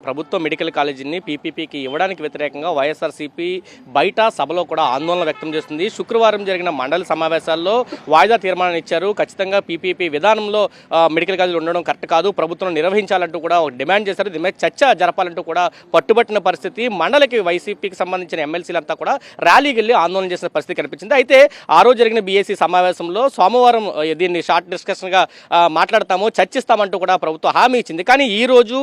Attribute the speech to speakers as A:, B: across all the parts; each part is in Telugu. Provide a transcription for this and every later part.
A: ప్రభుత్వ మెడికల్ కాలేజీని పీపీపీకి ఇవ్వడానికి వ్యతిరేకంగా వైఎస్ఆర్సీపీ బయట సభలో కూడా ఆందోళన వ్యక్తం చేస్తుంది. శుక్రవారం జరిగిన మండలి సమావేశాల్లో వాయిదా తీర్మానం ఇచ్చారు. ఖచ్చితంగా పీపీపీ విధానంలో మెడికల్ కాలేజీలు ఉండడం కరెక్ట్ కాదు, ప్రభుత్వం నిర్వహించాలంటూ కూడా డిమాండ్ చేశారు. దీని మీద చర్చ జరపాలంటూ కూడా పట్టుబట్టిన పరిస్థితి. మండలికి వైసీపీకి సంబంధించిన ఎమ్మెల్సీలంతా కూడా ర్యాలీకి వెళ్ళి ఆందోళన చేసిన పరిస్థితి కనిపించింది. అయితే ఆ రోజు జరిగిన బీఏసీ సమావేశంలో సోమవారం దీన్ని షార్ట్ డిస్కషన్గా మాట్లాడతాము, చర్చిస్తామంటూ కూడా ప్రభుత్వం హామీ ఇచ్చింది. కానీ ఈ రోజు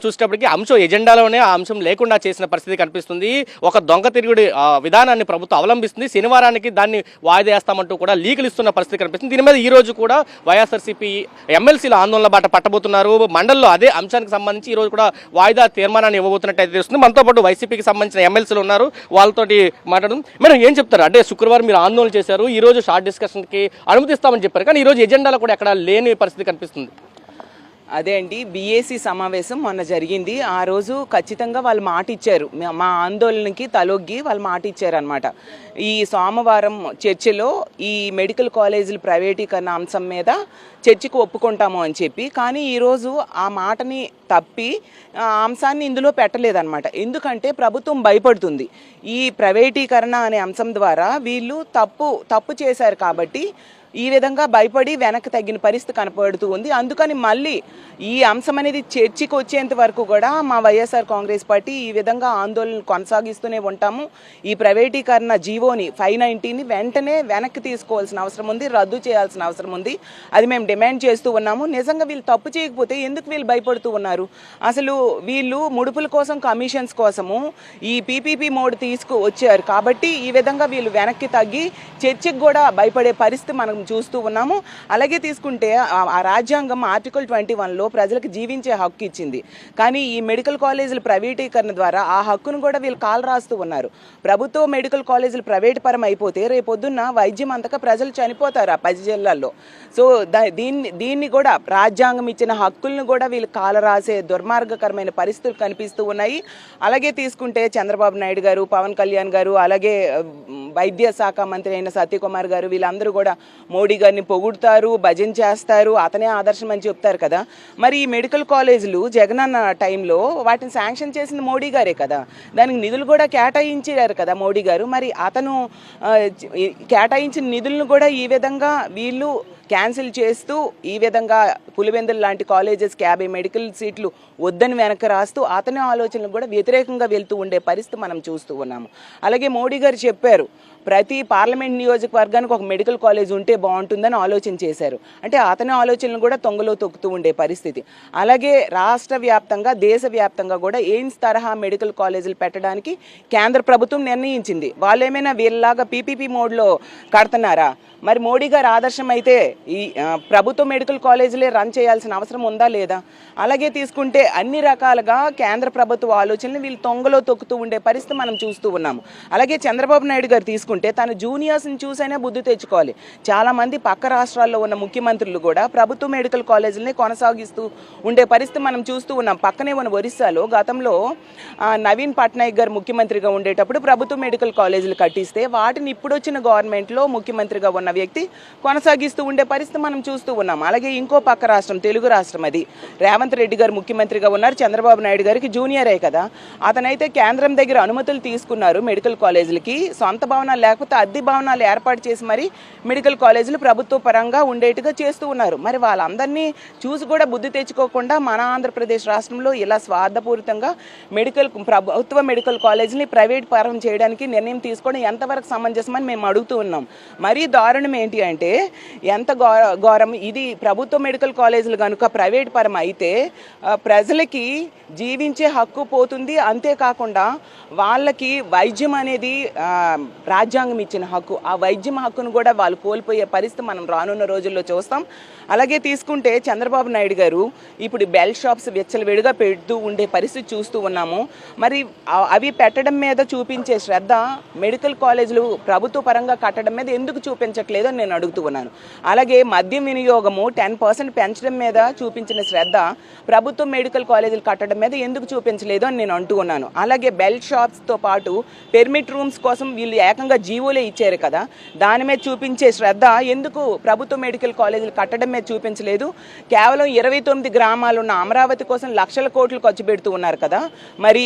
A: చూసేటప్పటికి అంశం ఎజెండాలోనే ఆ అంశం లేకుండా చేసిన పరిస్థితి కనిపిస్తుంది. ఒక దొంగ తిరుగుడి విధానాన్ని ప్రభుత్వం అవలంబిస్తుంది. శనివారానికి దాన్ని వాయిదా వేస్తామంటూ కూడా లీకులు ఇస్తున్న పరిస్థితి కనిపిస్తుంది. దీని మీద ఈ రోజు కూడా వైఎస్ఆర్సీపీ ఎమ్మెల్సీలు ఆందోళన బాట పట్టబోతున్నారు. మండలిలో అదే అంశానికి సంబంధించి ఈ రోజు కూడా వాయిదా తీర్మానాన్ని ఇవ్వబోతున్నట్టు తెలుస్తుంది. మనతో పాటు వైసీపీకి సంబంధించిన ఎమ్మెల్సీలు ఉన్నారు, వాళ్ళతోటి మాట్లాడడం. మేడం ఏం చెప్తారు? అంటే శుక్రవారం మీరు ఆందోళన చేశారు, ఈ రోజు షార్ట్ డిస్కషన్కి అనుమతిస్తామని చెప్పారు, కానీ ఈ రోజు ఎజెండాలో కూడా ఎక్కడ లేని పరిస్థితి కనిపిస్తుంది.
B: అదే అండి, బీఏసీ సమావేశం మొన్న జరిగింది. ఆ రోజు ఖచ్చితంగా వాళ్ళు మాట ఇచ్చారు, మా ఆందోళనకి తలొగ్గి వాళ్ళు మాట ఇచ్చారనమాట. ఈ సోమవారం చర్చలో ఈ మెడికల్ కాలేజీలు ప్రైవేటీకరణ అంశం మీద చర్చకు ఒప్పుకుంటాము అని చెప్పి, కానీ ఈరోజు ఆ మాటని తప్పి ఆ అంశాన్ని ఇందులో పెట్టలేదన్నమాట. ఎందుకంటే ప్రభుత్వం భయపడుతుంది, ఈ ప్రైవేటీకరణ అనే అంశం ద్వారా వీళ్ళు తప్పు చేశారు కాబట్టి ఈ విధంగా భయపడి వెనక్కి తగ్గిన పరిస్థితి కనపడుతూ ఉంది. అందుకని మళ్ళీ ఈ అంశం అనేది చర్చకు వచ్చేంత వరకు కూడా మా వైఎస్ఆర్ కాంగ్రెస్ పార్టీ ఈ విధంగా ఆందోళన కొనసాగిస్తూనే ఉంటాము. ఈ ప్రైవేటీకరణ జీవోని 590ని వెంటనే వెనక్కి తీసుకోవాల్సిన అవసరం ఉంది, రద్దు చేయాల్సిన అవసరం ఉంది. అది మేము డిమాండ్ చేస్తూ ఉన్నాము. నిజంగా వీళ్ళు తప్పు చేయకపోతే ఎందుకు వీళ్ళు భయపడుతూ ఉన్నారు? అసలు వీళ్ళు ముడుపుల కోసం, కమిషన్స్ కోసము ఈ పీపీపీ మోడ్ తీసుకువచ్చారు కాబట్టి ఈ విధంగా వీళ్ళు వెనక్కి తగ్గి చర్చకు కూడా భయపడే పరిస్థితి మనం చూస్తూ ఉన్నాము. అలాగే తీసుకుంటే ఆ రాజ్యాంగం ఆర్టికల్ 21లో ప్రజలకు జీవించే హక్కు ఇచ్చింది. కానీ ఈ మెడికల్ కాలేజీల ప్రైవేటీకరణ ద్వారా ఆ హక్కును కూడా వీళ్ళు కాలు రాస్తూ ఉన్నారు. ప్రభుత్వ మెడికల్ కాలేజీలు ప్రైవేట్ పరం అయిపోతే రేపొద్దున్న వైద్యం అంతగా ప్రజలు చనిపోతారు ఆ 10 జిల్లాల్లో. సో దీన్ని కూడా రాజ్యాంగం ఇచ్చిన హక్కులను కూడా వీళ్ళు కాలు రాసే దుర్మార్గకరమైన పరిస్థితులు కనిపిస్తూ ఉన్నాయి. అలాగే తీసుకుంటే చంద్రబాబు నాయుడు గారు, పవన్ కళ్యాణ్ గారు, అలాగే వైద్య శాఖ మంత్రి అయిన సత్యకుమార్ గారు వీళ్ళందరూ కూడా మోడీ గారిని పొగుడుతారు, భజన చేస్తారు, అతనే ఆదర్శం అని చెప్తారు కదా. మరి ఈ మెడికల్ కాలేజీలు జగనన్న టైంలో వాటిని శాంక్షన్ చేసింది మోడీ గారే కదా, దానికి నిధులు కూడా కేటాయించారు కదా మోడీ గారు. మరి అతను కేటాయించిన నిధులను కూడా ఈ విధంగా వీళ్ళు క్యాన్సిల్ చేస్తూ ఈ విధంగా పులివెందులు లాంటి కాలేజెస్కి 50 మెడికల్ సీట్లు వద్దని వెనక రాస్తూ అతని ఆలోచనలు కూడా వ్యతిరేకంగా వెళ్తూ ఉండే పరిస్థితి మనం చూస్తూ ఉన్నాము. అలాగే మోడీ గారు చెప్పారు, ప్రతి పార్లమెంట్ నియోజకవర్గానికి ఒక మెడికల్ కాలేజ్ ఉంటే బాగుంటుందని ఆలోచన చేశారు. అంటే అతని ఆలోచనలు కూడా తొంగలో తొక్కుతూ ఉండే పరిస్థితి. అలాగే రాష్ట్ర వ్యాప్తంగా, దేశవ్యాప్తంగా కూడా ఎయిమ్స్ తరహా మెడికల్ కాలేజీలు పెట్టడానికి కేంద్ర ప్రభుత్వం నిర్ణయించింది. వాళ్ళేమైనా వీళ్ళలాగా పీపీపీ మోడ్లో కడుతున్నారా? మరి మోడీ గారు ఆదర్శం అయితే ఈ ప్రభుత్వ మెడికల్ కాలేజీలే రన్ చేయాల్సిన అవసరం ఉందా లేదా? అలాగే తీసుకుంటే అన్ని రకాలుగా కేంద్ర ప్రభుత్వ ఆలోచనలు వీళ్ళు తొంగలో తొక్కుతూ ఉండే పరిస్థితి మనం చూస్తూ ఉన్నాము. అలాగే చంద్రబాబు నాయుడు గారు తీసుకుంటే తన జూనియర్స్ని చూసైనా బుద్ధి తెచ్చుకోవాలి. చాలామంది పక్క రాష్ట్రాల్లో ఉన్న ముఖ్యమంత్రులు కూడా ప్రభుత్వ మెడికల్ కాలేజీలని కొనసాగిస్తూ ఉండే పరిస్థితి మనం చూస్తూ ఉన్నాం. పక్కనే ఉన్న ఒరిస్సాలో గతంలో నవీన్ పట్నాయక్ గారు ముఖ్యమంత్రిగా ఉండేటప్పుడు ప్రభుత్వ మెడికల్ కాలేజీలు కట్టిస్తే వాటిని ఇప్పుడు వచ్చిన గవర్నమెంట్లో ముఖ్యమంత్రిగా ఉన్న వ్యక్తి కొనసాగిస్తూ ఉండే పరిస్థితి మనం చూస్తూ ఉన్నాం. అలాగే ఇంకో పక్క రాష్ట్రం, తెలుగు రాష్ట్రం, అది రేవంత్ రెడ్డి గారు ముఖ్యమంత్రిగా ఉన్నారు, చంద్రబాబు నాయుడు గారికి జూనియరే కదా. అతనైతే కేంద్రం దగ్గర అనుమతులు తీసుకున్నారు మెడికల్ కాలేజీలకి, సొంత భవనాలు లేకపోతే అద్దె భవనాలు ఏర్పాటు చేసి మరి మెడికల్ కాలేజీలు ప్రభుత్వ పరంగా ఉండేట్టుగా చేస్తూ ఉన్నారు. మరి వాళ్ళందరినీ చూసి కూడా బుద్ధి తెచ్చుకోకుండా మన ఆంధ్రప్రదేశ్ రాష్ట్రంలో ఇలా స్వార్థపూరితంగా ప్రభుత్వ మెడికల్ కాలేజీని ప్రైవేట్ పరం చేయడానికి నిర్ణయం తీసుకోవడం ఎంతవరకు సమంజసమని మేము అడుగుతూ ఉన్నాం. మరీ దారుణం ఏంటి అంటే, ఎంత ఘోరం ఇది. ప్రభుత్వ మెడికల్ కాలేజీలు కనుక ప్రైవేట్ పరం అయితే ప్రజలకి జీవించే హక్కు పోతుంది. అంతేకాకుండా వాళ్ళకి వైద్యం అనేది రాజ్యాంగం ఇచ్చిన హక్కు, ఆ వైద్యం హక్కును కూడా వాళ్ళు కోల్పోయే పరిస్థితి మనం రానున్న రోజుల్లో చూస్తాం. అలాగే తీసుకుంటే చంద్రబాబు నాయుడు గారు ఇప్పుడు బెల్ షాప్స్ విచ్చలవిడిగా పెడుతూ ఉండే పరిస్థితి చూస్తూ ఉన్నాము. మరి అవి పెట్టడం మీద చూపించే శ్రద్ధ మెడికల్ కాలేజీలు ప్రభుత్వ పరంగా కట్టడం మీద ఎందుకు చూపించట్లేదు అని నేను అడుగుతూ ఉన్నాను. అలాగే మద్యం వినియోగము 10% పెంచడం మీద చూపించిన శ్రద్ధ ప్రభుత్వ మెడికల్ కాలేజీలు కట్టడం మీద ఎందుకు చూపించలేదు అని నేను అంటూ ఉన్నాను. అలాగే బెల్ షాప్స్తో పాటు పెర్మిట్ రూమ్స్ కోసం వీళ్ళు ఏకంగా డైరెక్ట్గా జీవోలే ఇచ్చారు కదా, దాని మీద చూపించే శ్రద్ధ ఎందుకు ప్రభుత్వ మెడికల్ కాలేజీలు కట్టడం మీద చూపించలేదు? కేవలం 29 గ్రామాలు ఉన్న అమరావతి కోసం లక్షల కోట్లు ఖర్చు పెడుతూ ఉన్నారు కదా, మరి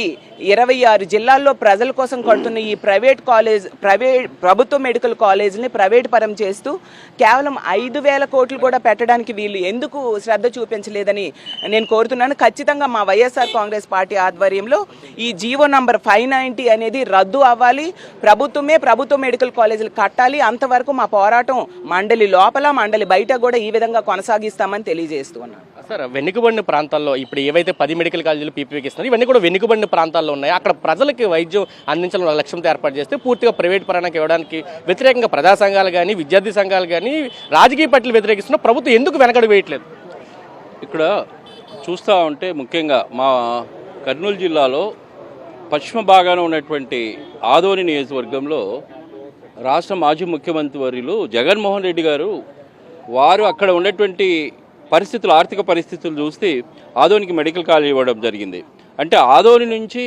B: 26 జిల్లాల్లో ప్రజల కోసం కడుతున్న ఈ ప్రభుత్వ మెడికల్ కాలేజీని ప్రైవేట్ పరం చేస్తూ కేవలం 5,000 కోట్లు కూడా పెట్టడానికి వీళ్ళు ఎందుకు శ్రద్ధ చూపించలేదని నేను కోరుతున్నాను. ఖచ్చితంగా మా వైఎస్ఆర్ కాంగ్రెస్ పార్టీ ఆధ్వర్యంలో ఈ జీవో నంబర్ 590 అనేది రద్దు అవ్వాలి. ప్రభుత్వమే ప్రభుత్వ మెడికల్ కాలేజీలు కట్టాలి. అంతవరకు మా పోరాటం మండలి లోపల మండలి బయట కూడా ఈ విధంగా కొనసాగిస్తామని తెలియజేస్తున్నాను.
A: సార్, వెనుకబడిన ప్రాంతాల్లో ఇప్పుడు ఏవైతే 10 మెడికల్ కాలేజీలు పీపీపీకి ఇస్తున్నారు, ఇవన్నీ కూడా వెనుకబడిన ప్రాంతాల్లో ఉన్నాయి. అక్కడ ప్రజలకి వైద్యం అందించాలని లక్ష్యంతో ఏర్పాటు చేస్తే పూర్తిగా ప్రైవేట్ పరానికి ఇవ్వడానికి వ్యతిరేకంగా ప్రజా సంఘాలు కానీ విద్యార్థి సంఘాలు కానీ రాజకీయ పార్టీలు వ్యతిరేకిస్తున్న ప్రభుత్వం ఎందుకు వెనకడుగు వేయట్లేదు?
C: ఇక్కడ చూస్తూ ఉంటే ముఖ్యంగా మా కర్నూలు జిల్లాలో పశ్చిమ భాగాన ఉన్నటువంటి ఆదోని నియోజకవర్గంలో రాష్ట్ర మాజీ ముఖ్యమంత్రి వర్యులు జగన్మోహన్ రెడ్డి గారు వారు అక్కడ ఉన్నటువంటి పరిస్థితులు, ఆర్థిక పరిస్థితులు చూస్తే ఆదోనికి మెడికల్ కాలేజ్ ఇవ్వడం జరిగింది. అంటే ఆదోని నుంచి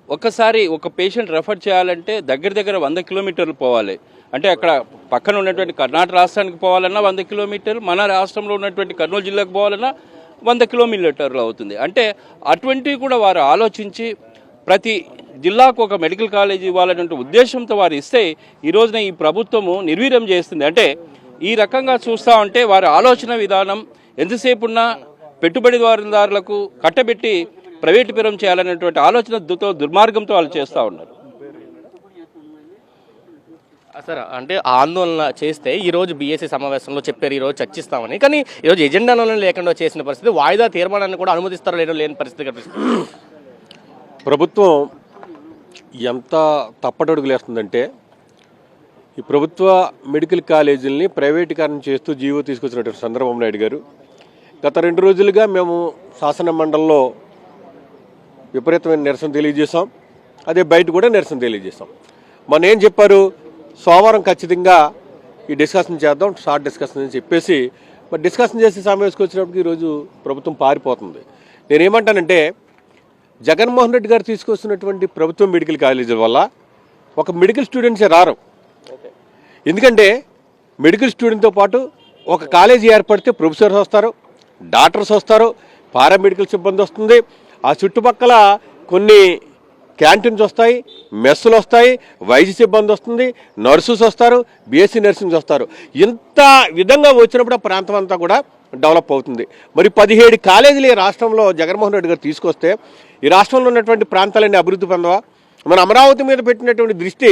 C: ఒక్కసారి ఒక పేషెంట్ రెఫర్ చేయాలంటే దగ్గర 100 కిలోమీటర్లు పోవాలి. అంటే అక్కడ పక్కన ఉన్నటువంటి కర్ణాటక రాష్ట్రానికి పోవాలన్నా 100 కిలోమీటర్లు, మన రాష్ట్రంలో ఉన్నటువంటి కర్నూలు జిల్లాకు పోవాలన్నా 100 కిలోమీటర్లు అవుతుంది. అంటే అటువంటివి కూడా వారు ఆలోచించి ప్రతి జిల్లాకు ఒక మెడికల్ కాలేజ్ ఇవ్వాలనే ఉద్దేశంతో వారు ఇస్తే ఈ రోజున ఈ ప్రభుత్వము నిర్వీర్యం చేస్తుంది. అంటే ఈ రకంగా చూస్తూ ఉంటే వారి ఆలోచన విధానం ఎంతసేపు ఉన్నా పెట్టుబడిదారులకు కట్టబెట్టి ప్రైవేటు పరం చేయాలనేటువంటి ఆలోచనతో దుర్మార్గంతో వాళ్ళు చేస్తూ ఉన్నారు.
A: సార్, అంటే ఆందోళన చేస్తే ఈరోజు బీఎస్సీ సమావేశంలో చెప్పారు, ఈరోజు చర్చిస్తామని. కానీ ఈరోజు ఎజెండాలో లేకుండా చేసిన పరిస్థితి, వాయిదా తీర్మానాన్ని కూడా అనుమతిస్తారో లేదో లేని పరిస్థితి కనిపిస్తుంది.
D: ప్రభుత్వం ఎంత తప్పటడుగులేస్తుందంటే, ఈ ప్రభుత్వ మెడికల్ కాలేజీలని ప్రైవేటీకరణ చేస్తూ జీవో తీసుకొచ్చినటువంటి చంద్రబాబు నాయుడు గారు గత 2 రోజులుగా మేము శాసన మండలిలో విపరీతమైన నిరసన తెలియజేశాం. అదే బయట కూడా నిరసన తెలియజేశాం. మన ఏం చెప్పారు, సోమవారం ఖచ్చితంగా ఈ డిస్కషన్ చేద్దాం, షార్ట్ డిస్కషన్ అని చెప్పేసి మరి డిస్కషన్ చేసి సమావేశంకి వచ్చినప్పటికి ఈరోజు ప్రభుత్వం పారిపోతుంది. నేనేమంటానంటే, జగన్మోహన్ రెడ్డి గారు తీసుకొస్తున్నటువంటి ప్రభుత్వ మెడికల్ కాలేజీల వల్ల ఒక మెడికల్ స్టూడెంట్సే రారు. ఎందుకంటే మెడికల్ స్టూడెంట్తో పాటు ఒక కాలేజీ ఏర్పడితే ప్రొఫెసర్స్ వస్తారు, డాక్టర్స్ వస్తారు, పారామెడికల్ సిబ్బంది వస్తుంది, ఆ చుట్టుపక్కల కొన్ని క్యాంటీన్స్ వస్తాయి, మెస్సులు వస్తాయి, వైద్య సిబ్బంది వస్తుంది, నర్సెస్ వస్తారు, బీఎస్సీ నర్సింగ్స్ వస్తారు. ఇంత విధంగా వచ్చినప్పుడు ఆ ప్రాంతం అంతా కూడా డెవలప్ అవుతుంది. మరి 17 కాలేజీలు ఈ రాష్ట్రంలో జగన్మోహన్ రెడ్డి గారు తీసుకొస్తే ఈ రాష్ట్రంలో ఉన్నటువంటి ప్రాంతాలన్నీ అభివృద్ధి పొందవా? మన అమరావతి మీద పెట్టినటువంటి దృష్టి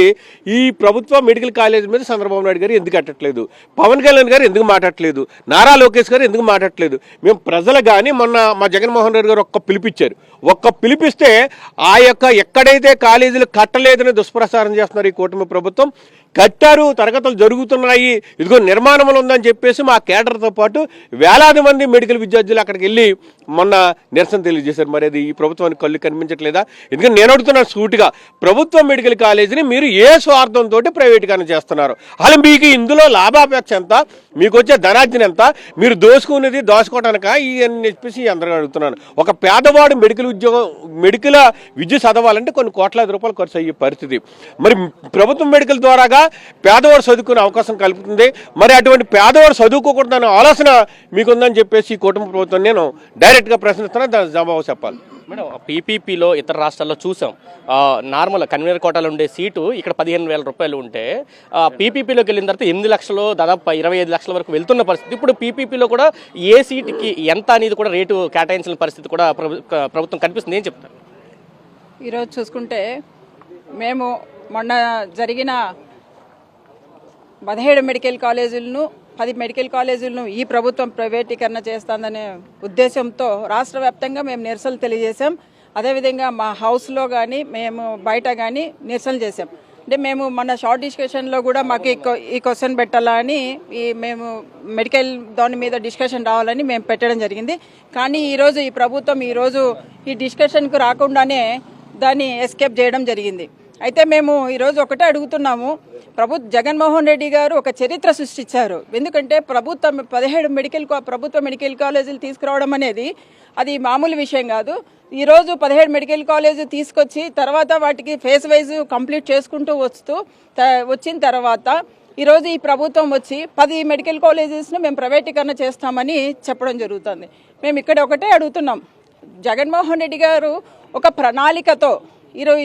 D: ఈ ప్రభుత్వ మెడికల్ కాలేజ్ మీద చంద్రబాబు నాయుడు గారు ఎందుకు అట్టట్లేదు? పవన్ కళ్యాణ్ గారు ఎందుకు మాట్లాడట్లేదు? నారా లోకేష్ గారు ఎందుకు మాట్లాడట్లేదు? మేము ప్రజలు కానీ మొన్న మా జగన్మోహన్ రెడ్డి గారు ఒక్క పిలిపిస్తే ఆ యొక్క ఎక్కడైతే కాలేజీలు కట్టలేదని దుష్ప్రచారం చేస్తున్నారు ఈ కూటమి ప్రభుత్వం. కట్టారు, తరగతులు జరుగుతున్నాయి, ఇదిగో నిర్మాణంలో ఉందని చెప్పేసి మా కేడర్తో పాటు వేలాది మంది మెడికల్ విద్యార్థులు అక్కడికి వెళ్ళి మొన్న నిరసన తెలియజేశారు. మరి అది ఈ ప్రభుత్వానికి కళ్ళు కనిపించట్లేదా? ఎందుకంటే నేను అడుగుతున్నాను సూటిగా, ప్రభుత్వ మెడికల్ కాలేజీని మీరు ఏ స్వార్థంతో ప్రైవేటీకరణ చేస్తున్నారు? అసలు మీకు ఇందులో లాభాపేక్ష ఎంత? మీకు వచ్చే ధనార్జన ఎంత? మీరు దోసుకునేది దోసుకోవటానిక అని చెప్పేసి అందరూ అడుగుతున్నాను. ఒక పేదవాడు మెడికల్ విద్య చదవాలంటే కొన్ని కోట్లాది రూపాయలు ఖర్చు అయ్యే పరిస్థితి. మరి ప్రభుత్వం మెడికల్ ద్వారాగా పేదవాడు చదువుకునే అవకాశం కలుగుతుంది. మరి అటువంటి పేదవాడు చదువుకోకూడదనే ఆలోచన మీకుందని చెప్పేసి ఈ కుటుంబ ప్రభుత్వం నేను డైరెక్ట్గా ప్రశ్నిస్తున్నా, దాని జవాబు చెప్పాలి.
A: మేడం, పీపీపీలో ఇతర రాష్ట్రాల్లో చూసాం, నార్మల్ కన్వీనర్ కోటాలో ఉండే సీటు ఇక్కడ 15,000 రూపాయలు ఉంటే పీపీపీలోకి వెళ్ళిన తర్వాత 8 లక్షలు, దాదాపు 25 లక్షల వరకు వెళ్తున్న పరిస్థితి. ఇప్పుడు పీపీపీలో కూడా ఏ సీటుకి ఎంత అనేది కూడా రేటు కేటాయించిన పరిస్థితి కూడా ప్రభుత్వం కనిపిస్తుంది. ఏం చెప్తారు?
E: ఈరోజు చూసుకుంటే మేము మొన్న జరిగిన 17 మెడికల్ కాలేజీలను 10 మెడికల్ కాలేజీలను ఈ ప్రభుత్వం ప్రైవేటీకరణ చేస్తుందనే ఉద్దేశంతో రాష్ట్ర వ్యాప్తంగా మేము నిరసనలు తెలియజేశాం. అదేవిధంగా మా హౌస్లో కానీ మేము బయట కానీ నిరసనలు చేశాం. అంటే మేము మన షార్ట్ డిస్కషన్లో కూడా మాకు ఈ క్వశ్చన్ పెట్టాలా అని మేము మెడికల్ దాని మీద డిస్కషన్ రావాలని మేము పెట్టడం జరిగింది. కానీ ఈరోజు ఈ ప్రభుత్వం ఈ డిస్కషన్కు రాకుండానే దాన్ని ఎస్కేప్ చేయడం జరిగింది. అయితే మేము ఈరోజు ఒకటే అడుగుతున్నాము, జగన్మోహన్ రెడ్డి గారు ఒక చరిత్ర సృష్టించారు. ఎందుకంటే ప్రభుత్వ మెడికల్ కాలేజీలు తీసుకురావడం అనేది అది మామూలు విషయం కాదు. ఈరోజు 17 మెడికల్ కాలేజ్ తీసుకొచ్చి తర్వాత వాటికి ఫేజ్ వైజ్ కంప్లీట్ చేసుకుంటూ వచ్చిన తర్వాత ఈరోజు ఈ ప్రభుత్వం వచ్చి 10 మెడికల్ కాలేజెస్ను మేము ప్రైవేటీకరణ చేస్తామని చెప్పడం జరుగుతుంది. మేము ఇక్కడ ఒకటే అడుగుతున్నాం, జగన్మోహన్ రెడ్డి గారు ఒక ప్రణాళికతో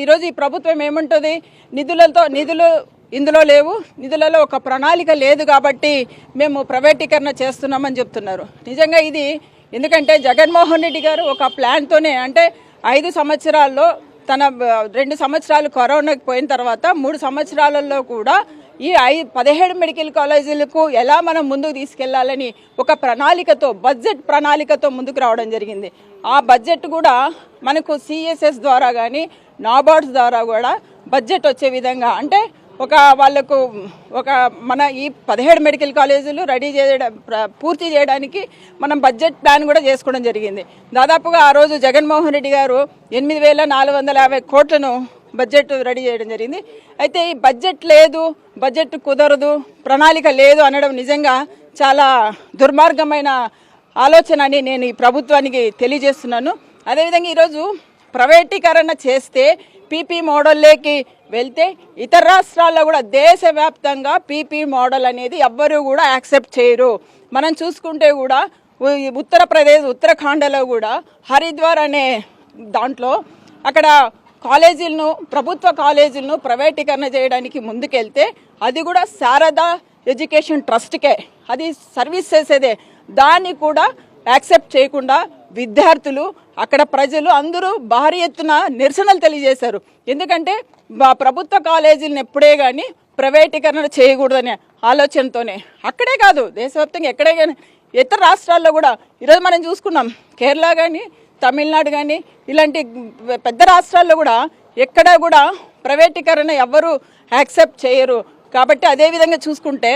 E: ఈరోజు ఈ ప్రభుత్వం ఏమంటుంది, నిధులు ఇందులో లేవు, నిధులలో ఒక ప్రణాళిక లేదు కాబట్టి మేము ప్రైవేటీకరణ చేస్తున్నామని చెప్తున్నారు. నిజంగా ఇది ఎందుకంటే జగన్మోహన్ రెడ్డి గారు ఒక ప్లాన్తోనే, అంటే 5 సంవత్సరాల్లో 2 సంవత్సరాలు కరోనాకి పోయిన తర్వాత 3 సంవత్సరాలలో కూడా ఈ 17 మెడికల్ కాలేజీలకు ఎలా మనం ముందుకు తీసుకెళ్లాలని ఒక ప్రణాళికతో, బడ్జెట్ ప్రణాళికతో ముందుకు రావడం జరిగింది. ఆ బడ్జెట్ కూడా మనకు సిఎస్ఎస్ ద్వారా కానీ నాబార్డ్స్ ద్వారా కూడా బడ్జెట్ వచ్చే విధంగా, అంటే వాళ్ళకు మన ఈ 17 మెడికల్ కాలేజీలు పూర్తి చేయడానికి మనం బడ్జెట్ ప్లాన్ కూడా చేసుకోవడం జరిగింది. దాదాపుగా ఆ రోజు జగన్మోహన్ రెడ్డి గారు 8,450 కోట్లను బడ్జెట్ రెడీ చేయడం జరిగింది. అయితే ఈ బడ్జెట్ లేదు, బడ్జెట్ కుదరదు, ప్రణాళిక లేదు అనడం నిజంగా చాలా దుర్మార్గమైన ఆలోచన అని నేను ఈ ప్రభుత్వానికి తెలియజేస్తున్నాను. అదేవిధంగా ఈరోజు ప్రైవేటీకరణ చేస్తే పీపీ మోడల్లోకి వెళ్తే ఇతర రాష్ట్రాల్లో కూడా దేశవ్యాప్తంగా పీపీ మోడల్ అనేది ఎవ్వరూ కూడా యాక్సెప్ట్ చేయరు. మనం చూసుకుంటే కూడా ఉత్తరప్రదేశ్ ఉత్తరాఖండ్లో కూడా హరిద్వార్ అనే దాంట్లో అక్కడ ప్రభుత్వ కాలేజీలను ప్రైవేటీకరణ చేయడానికి ముందుకెళ్తే అది కూడా శారదా ఎడ్యుకేషన్ ట్రస్ట్కే, అది సర్వీస్ చేసేదే, దాన్ని కూడా యాక్సెప్ట్ చేయకుండా విద్యార్థులు, అక్కడ ప్రజలు అందరూ భారీ ఎత్తున నిరసనలు తెలియజేశారు. ఎందుకంటే ప్రభుత్వ కాలేజీలను ఎప్పుడే కానీ ప్రైవేటీకరణ చేయకూడదనే ఆలోచనతోనే. అక్కడే కాదు, దేశవ్యాప్తంగా ఎక్కడే కానీ ఇతర రాష్ట్రాల్లో కూడా ఈరోజు మనం చూసుకున్నాం, కేరళ కానీ తమిళనాడు కానీ ఇలాంటి పెద్ద రాష్ట్రాల్లో కూడా ఎక్కడా కూడా ప్రైవేటీకరణ ఎవ్వరూ యాక్సెప్ట్ చేయరు. కాబట్టి అదేవిధంగా చూసుకుంటే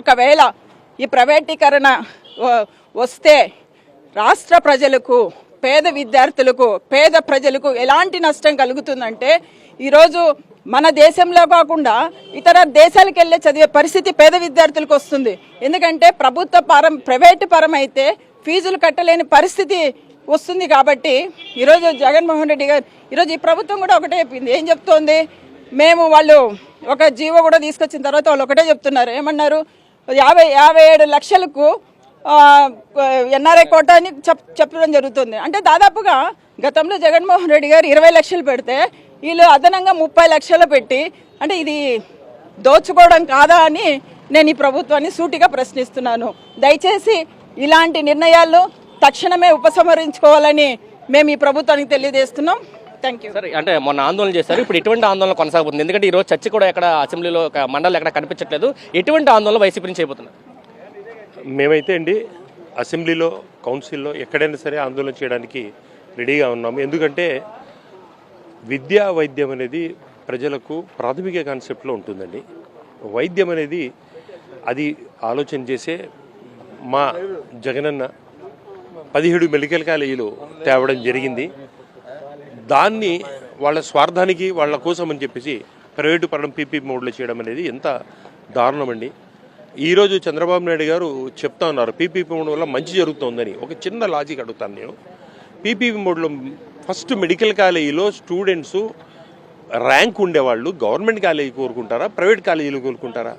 E: ఒకవేళ ఈ ప్రైవేటీకరణ వస్తే రాష్ట్ర ప్రజలకు, పేద విద్యార్థులకు, పేద ప్రజలకు ఎలాంటి నష్టం కలుగుతుందంటే ఈరోజు మన దేశంలో కాకుండా ఇతర దేశాలకు వెళ్ళే చదివే పరిస్థితి పేద విద్యార్థులకు వస్తుంది. ఎందుకంటే ప్రైవేటు పరం అయితే ఫీజులు కట్టలేని పరిస్థితి వస్తుంది. కాబట్టి ఈరోజు జగన్మోహన్ రెడ్డి గారు, ఈరోజు ఈ ప్రభుత్వం కూడా ఒకటే చెప్పింది. ఏం చెప్తోంది, వాళ్ళు ఒక జీవో కూడా తీసుకొచ్చిన తర్వాత వాళ్ళు ఒకటే చెప్తున్నారు, ఏమన్నారు, 57 లక్షలకు ఎన్ఆర్ఐ కోటా అని చెప్పడం జరుగుతుంది. అంటే దాదాపుగా గతంలో జగన్మోహన్ రెడ్డి గారు 20 లక్షలు పెడితే వీళ్ళు అదనంగా 30 లక్షలు పెట్టి, అంటే ఇది దోచుకోవడం కాదా అని నేను ఈ ప్రభుత్వాన్ని సూటిగా ప్రశ్నిస్తున్నాను. దయచేసి ఇలాంటి నిర్ణయాలు తక్షణమే ఉపసంహరించుకోవాలని మేము ఈ ప్రభుత్వానికి తెలియజేస్తున్నాం. Thank you.
A: సరే, అంటే మొన్న ఆందోళన చేశారు, ఇప్పుడు ఎటువంటి ఆందోళన కొనసాగుతుంది? ఎందుకంటే ఈరోజు చర్చ కూడా ఎక్కడ అసెంబ్లీలో మండలి ఎక్కడ కనిపించట్లేదు. ఎటువంటి ఆందోళన వైసీపీ నుంచి అయిపోతున్నారు?
D: మేమైతే అండి అసెంబ్లీలో, కౌన్సిల్లో ఎక్కడైనా సరే ఆందోళన చేయడానికి రెడీగా ఉన్నాము. ఎందుకంటే విద్యా వైద్యం అనేది ప్రజలకు ప్రాథమిక కాన్సెప్ట్లో ఉంటుందండి. వైద్యం అనేది అది ఆలోచన చేసే మా జగనన్న 17 మెడికల్ కాలేజీలు తేవడం జరిగింది. దాన్ని వాళ్ళ స్వార్థానికి, వాళ్ళ కోసం అని చెప్పేసి ప్రైవేటు పరం పీపీ మోడ్లో చేయడం అనేది ఎంత దారుణం అండి. ఈరోజు చంద్రబాబు నాయుడు గారు చెప్తా ఉన్నారు పీపీపీ మోడ్ వల్ల మంచి జరుగుతుందని. ఒక చిన్న లాజిక్ అడుగుతాను నేను. పీపీపీ మోడ్లో ఫస్ట్ మెడికల్ కాలేజీలో స్టూడెంట్స్ ర్యాంక్ ఉండేవాళ్ళు గవర్నమెంట్ కాలేజీ కోరుకుంటారా, ప్రైవేట్ కాలేజీలు కోరుకుంటారా?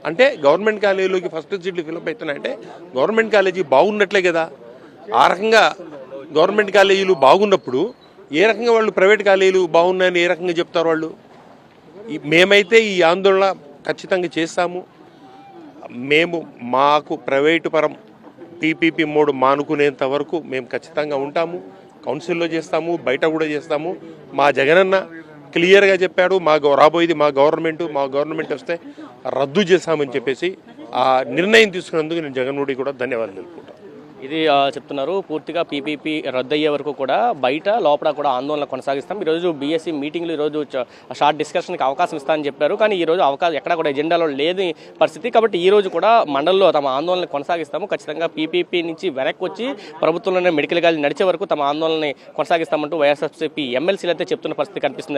D: అంటే గవర్నమెంట్ కాలేజీలోకి ఫస్ట్ సీట్లు ఫిల్అప్ అవుతున్నాయంటే గవర్నమెంట్ కాలేజీ బాగున్నట్లే కదా. ఆ రకంగా గవర్నమెంట్ కాలేజీలు బాగున్నప్పుడు ఏ రకంగా వాళ్ళు ప్రైవేట్ కాలేజీలు బాగున్నాయని ఏ రకంగా చెప్తారు వాళ్ళు? మేమైతే ఈ ఆందోళన ఖచ్చితంగా చేస్తాము. మాకు ప్రైవేటు పరం పీపీపీ మోడ్ మానుకునేంత వరకు మేము ఖచ్చితంగా ఉంటాము. కౌన్సిల్లో చేస్తాము, బయట కూడా చేస్తాము. మా జగనన్న క్లియర్గా చెప్పాడు, రాబోయేది మా గవర్నమెంట్ వస్తే రద్దు చేస్తామని చెప్పేసి ఆ నిర్ణయం తీసుకున్నందుకు నేను జగన్మోహన్ కూడా ధన్యవాదాలు తెలుపుకుంటాను.
A: ఇది చెప్తున్నారు, పూర్తిగా పీపీపీ రద్దు అయ్యే వరకు కూడా బయట లోపల కూడా ఆందోళన కొనసాగిస్తాం. ఈరోజు బీఎస్సీ మీటింగ్లు ఈరోజు షార్ట్ డిస్కషన్కి అవకాశం ఇస్తామని చెప్పారు, కానీ ఈరోజు ఎక్కడ కూడా ఎజెండాలో లేని పరిస్థితి. కాబట్టి ఈ రోజు కూడా మండలిలో తమ ఆందోళన కొనసాగిస్తాము. ఖచ్చితంగా పీపీపీ నుంచి వెనక్కి వచ్చి ప్రభుత్వంలోనే మెడికల్ కాలేజీ నడిచే వరకు తమ ఆందోళనని కొనసాగిస్తామంటూ వైఎస్ఆర్సీపీ ఎమ్మెల్సీలు అయితే చెప్తున్న పరిస్థితి కనిపిస్తుంది.